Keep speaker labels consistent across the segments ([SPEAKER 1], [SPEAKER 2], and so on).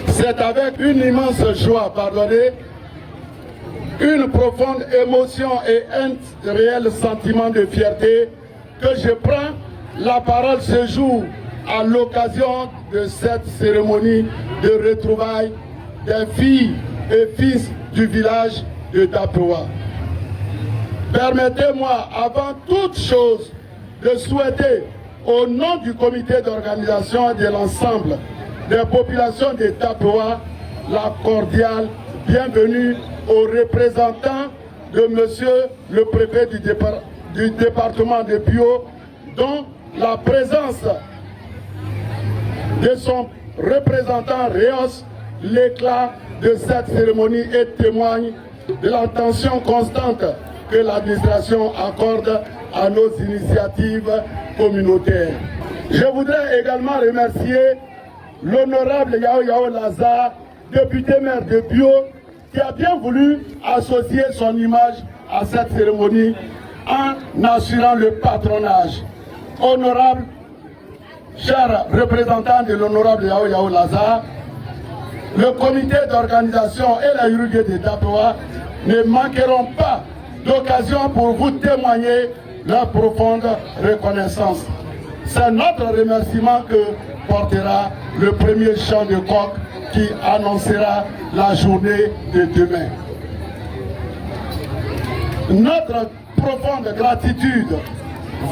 [SPEAKER 1] C'est avec une immense joie, pardonnez, une profonde émotion et un réel sentiment de fierté que je prends la parole ce jour à l'occasion de cette cérémonie de retrouvailles des filles et fils du village de Dapewa. Permettez-moi, avant toute chose, de souhaiter, au nom du comité d'organisation de l'ensemble des populations de Dapewa, la cordiale bienvenue aux représentants de monsieur le préfet du département de Bio, dont la présence de son représentant rehausse l'éclat de cette cérémonie et témoigne de l'attention constante que l'administration accorde à nos initiatives communautaires. Je voudrais également remercier l'honorable Yao Yao Lazare, député maire de Bio, qui a bien voulu associer son image à cette cérémonie en assurant le patronage. Honorable, chers représentants de l'honorable Yao Yao Lazare, le comité d'organisation et la Uruguay de Dapewa ne manqueront pas d'occasion pour vous témoigner leur profonde reconnaissance. C'est notre remerciement que portera le premier chant de coq qui annoncera la journée de demain. Notre profonde gratitude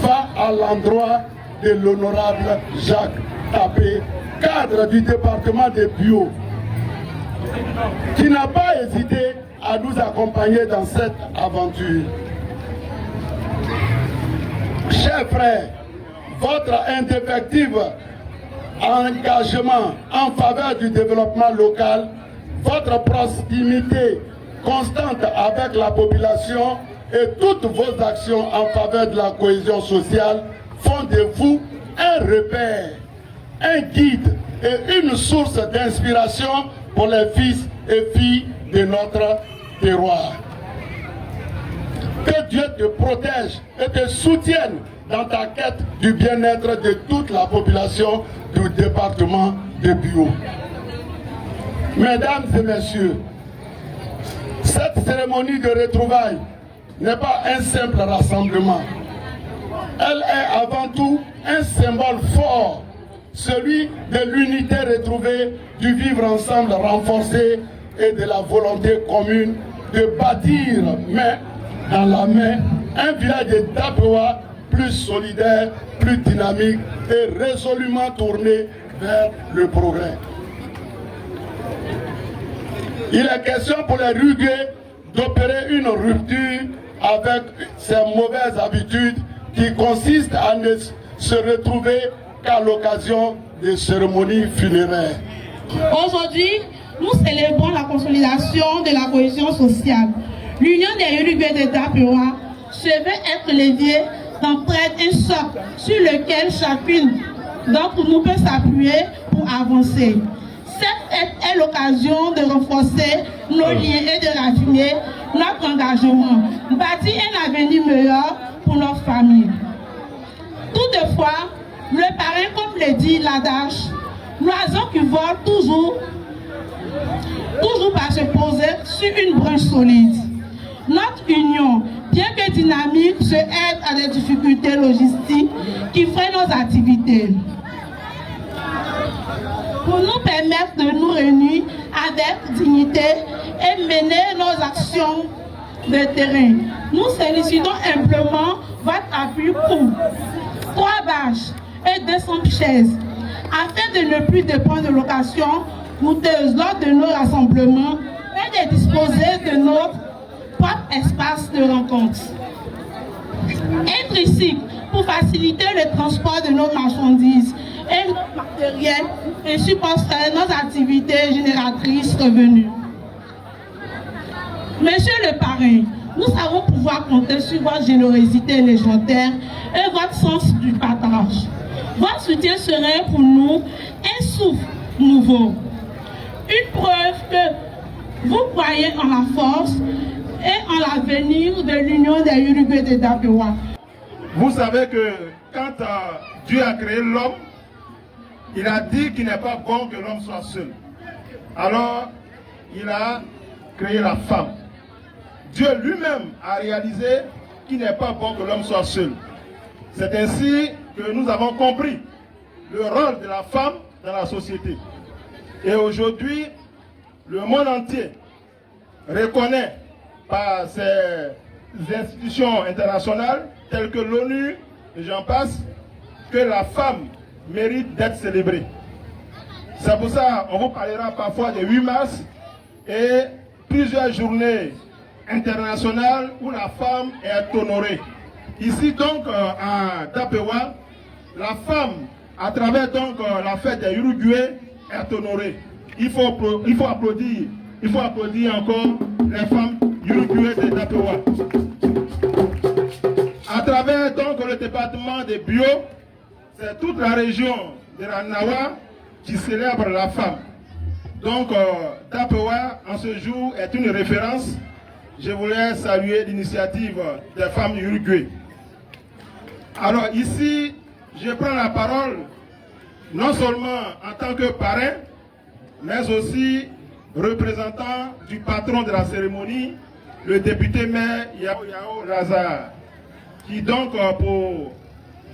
[SPEAKER 1] va à l'endroit de l'honorable Jacques Tapé, cadre du département de Bio, qui n'a pas hésité à nous accompagner dans cette aventure. Chers frères, votre indéfectible engagement en faveur du développement local, votre proximité constante avec la population et toutes vos actions en faveur de la cohésion sociale font de vous un repère, un guide et une source d'inspiration pour les fils et filles de notre terroir. Que Dieu te protège et te soutienne dans ta quête du bien-être de toute la population du département de Bio. Mesdames et messieurs, cette cérémonie de retrouvailles n'est pas un simple rassemblement. Elle est avant tout un symbole fort, celui de l'unité retrouvée, du vivre ensemble renforcé et de la volonté commune de bâtir main dans la main un village de Dapewa plus solidaire, plus dynamique et résolument tourné vers le progrès. Il est question pour les Uruguay d'opérer une rupture avec ces mauvaises habitudes qui consistent à ne se retrouver qu'à l'occasion des cérémonies funéraires.
[SPEAKER 2] Aujourd'hui, nous célébrons la consolidation de la cohésion sociale. L'Union des Uruguay de Dapewa se veut être levier d'entraide, un socle sur lequel chacune d'entre nous peut s'appuyer pour avancer. Cette fête est l'occasion de renforcer nos liens et de raffiner notre engagement, bâtir un avenir meilleur pour notre famille. Toutefois, le parrain, comme le dit l'adage, l'oiseau qui vole toujours par se poser sur une branche solide. Notre union, bien que dynamique, se heurte à des difficultés logistiques qui freinent nos activités. Pour nous permettre de nous réunir avec dignité et mener nos actions de terrain, nous sollicitons simplement votre appui pour 3 bâches et 200 chaises, afin de ne plus dépendre de locations coûteuses lors de nos rassemblements et de disposer de notre propre espace de rencontre. Un tricycle pour faciliter le transport de nos marchandises et notre matériel et supporter nos activités génératrices revenus. Monsieur le parrain, nous savons pouvoir compter sur votre générosité légendaire et votre sens du partage. Votre soutien serait pour nous un souffle nouveau, une preuve Vous croyez en la force et en l'avenir de l'union des Uruguay de Dabewa.
[SPEAKER 3] Vous savez que quand Dieu a créé l'homme, il a dit qu'il n'est pas bon que l'homme soit seul. Alors, il a créé la femme. Dieu lui-même a réalisé qu'il n'est pas bon que l'homme soit seul. C'est ainsi que nous avons compris le rôle de la femme dans la société. Et aujourd'hui, le monde entier reconnaît par ses institutions internationales telles que l'ONU, et j'en passe, que la femme mérite d'être célébrée. C'est pour ça qu'on vous parlera parfois de 8 mars et plusieurs journées internationales où la femme est honorée. Ici donc à Dabewa, la femme, à travers donc la fête des Uruguay, est honorée. Il faut applaudir encore les femmes Uruguay de Dabewa. À travers donc le département de Bio, c'est toute la région de la Nawa qui célèbre la femme. Donc Dabewa en ce jour est une référence. Je voulais saluer l'initiative des femmes Uruguay. Alors ici, je prends la parole non seulement en tant que parrain, mais aussi représentant du patron de la cérémonie, le député maire Yao Lazare, qui donc pour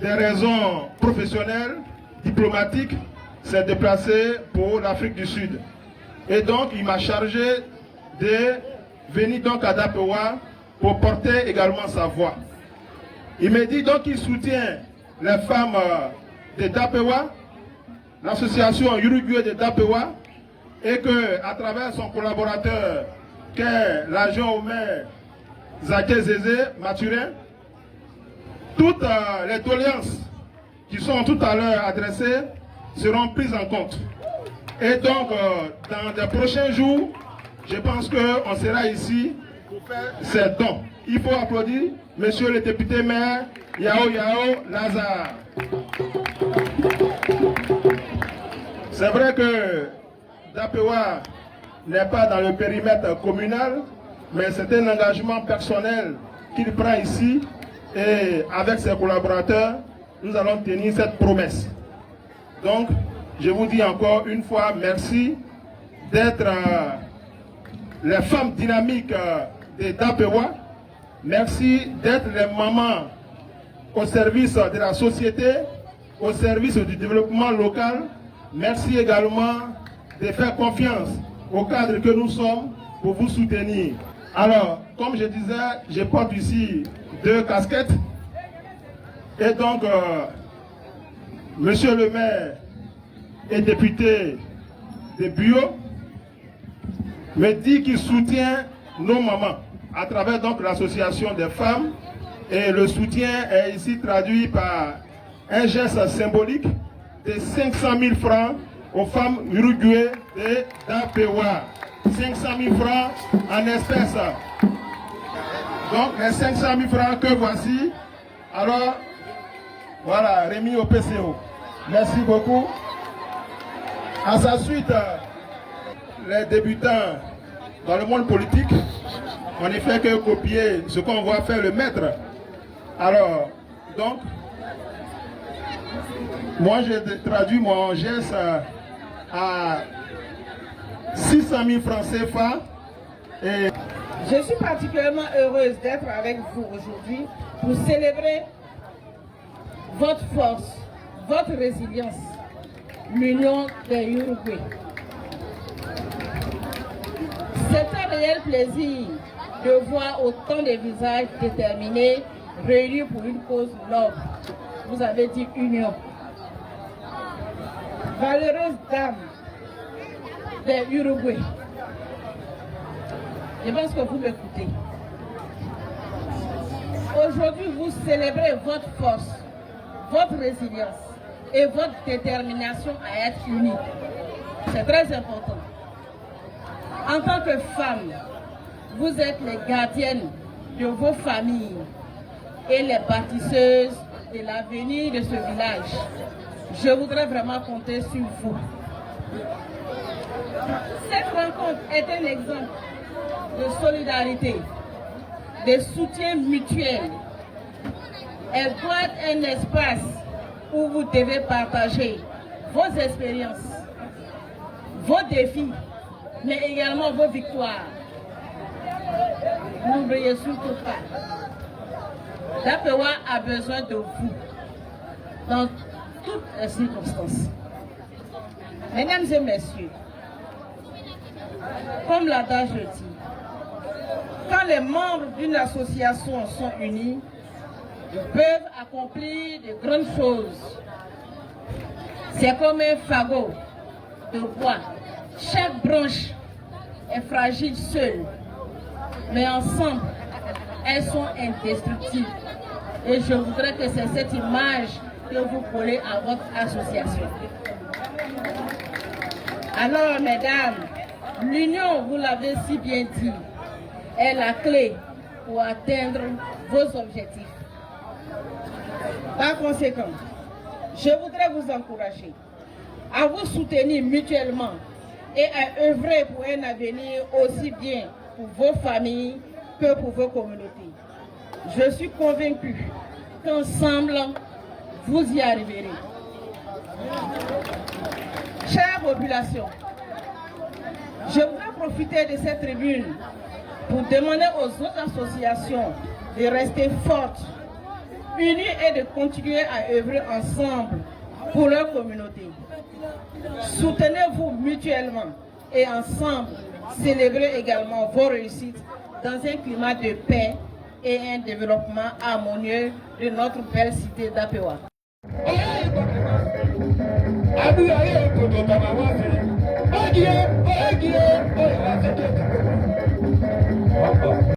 [SPEAKER 3] des raisons professionnelles, diplomatiques, s'est déplacé pour l'Afrique du Sud. Et donc il m'a chargé de venir donc à Dabewa pour porter également sa voix. Il me dit donc qu'il soutient les femmes de Dabewa, l'association Uruguay de Dabewa, et qu'à travers son collaborateur, qu'est l'agent au maire Zaké Zézé Mathurin, toutes les doléances qui sont tout à l'heure adressées seront prises en compte. Et donc, dans les prochains jours, je pense qu'on sera ici pour faire ces dons. Il faut applaudir monsieur le député maire Yao Lazare. C'est vrai que Dabewa n'est pas dans le périmètre communal, mais c'est un engagement personnel qu'il prend ici et avec ses collaborateurs, nous allons tenir cette promesse. Donc, je vous dis encore une fois merci d'être les femmes dynamiques de Dabewa. Merci d'être les mamans au service de la société, au service du développement local. Merci également de faire confiance au cadre que nous sommes pour vous soutenir. Alors, comme je disais, je porte ici 2 casquettes. Et donc, monsieur le maire et député de Bio me dit qu'il soutient nos mamans à travers donc l'association des femmes. Et le soutien est ici traduit par un geste symbolique de 500 000 francs aux femmes Uruguay de Dabewa. 500 000 francs en espèces. Donc les 500 000 francs que voici, alors voilà, remis au PCO. Merci beaucoup. À sa suite, les débutants dans le monde politique, on ne fait que copier ce qu'on voit faire le maître. Alors, donc, moi j'ai traduit mon geste à 600 000 francs CFA. Et
[SPEAKER 4] je suis particulièrement heureuse d'être avec vous aujourd'hui pour célébrer votre force, votre résilience, l'union des Uruguay. C'est un réel plaisir de voir autant de visages déterminés réunis pour une cause noble. Vous avez dit union. Valeureuse dame des Uruguay. Je pense que vous m'écoutez. Aujourd'hui, vous célébrez votre force, votre résilience et votre détermination à être unis. C'est très important. En tant que femme, vous êtes les gardiennes de vos familles et les bâtisseuses de l'avenir de ce village. Je voudrais vraiment compter sur vous Cette rencontre est un exemple de solidarité, de soutien mutuel. Elle doit être un espace où vous devez partager vos expériences, vos défis, mais également vos victoires. N'oubliez surtout pas, l'APEWA a besoin de vous dans toutes les circonstances. Mesdames et messieurs, comme l'adage le dit, quand les membres d'une association sont unis, ils peuvent accomplir de grandes choses. C'est comme un fagot de bois. Chaque branche est fragile seule, mais ensemble, elles sont indestructibles. Et je voudrais que c'est cette image que vous collez à votre association. Alors, mesdames, l'union, vous l'avez si bien dit, est la clé pour atteindre vos objectifs. Par conséquent, je voudrais vous encourager à vous soutenir mutuellement et à œuvrer pour un avenir aussi bien pour vos familles que pour vos communautés. Je suis convaincue qu'ensemble, vous y arriverez. Chère population, je voudrais profiter de cette tribune pour demander aux autres associations de rester fortes, unies et de continuer à œuvrer ensemble pour leur communauté. Soutenez-vous mutuellement et ensemble, célébrez également vos réussites dans un climat de paix et un développement harmonieux de notre belle cité d'Apewa.
[SPEAKER 5] Abu ayo koto kama wase. Ogie, ogie, oye wase.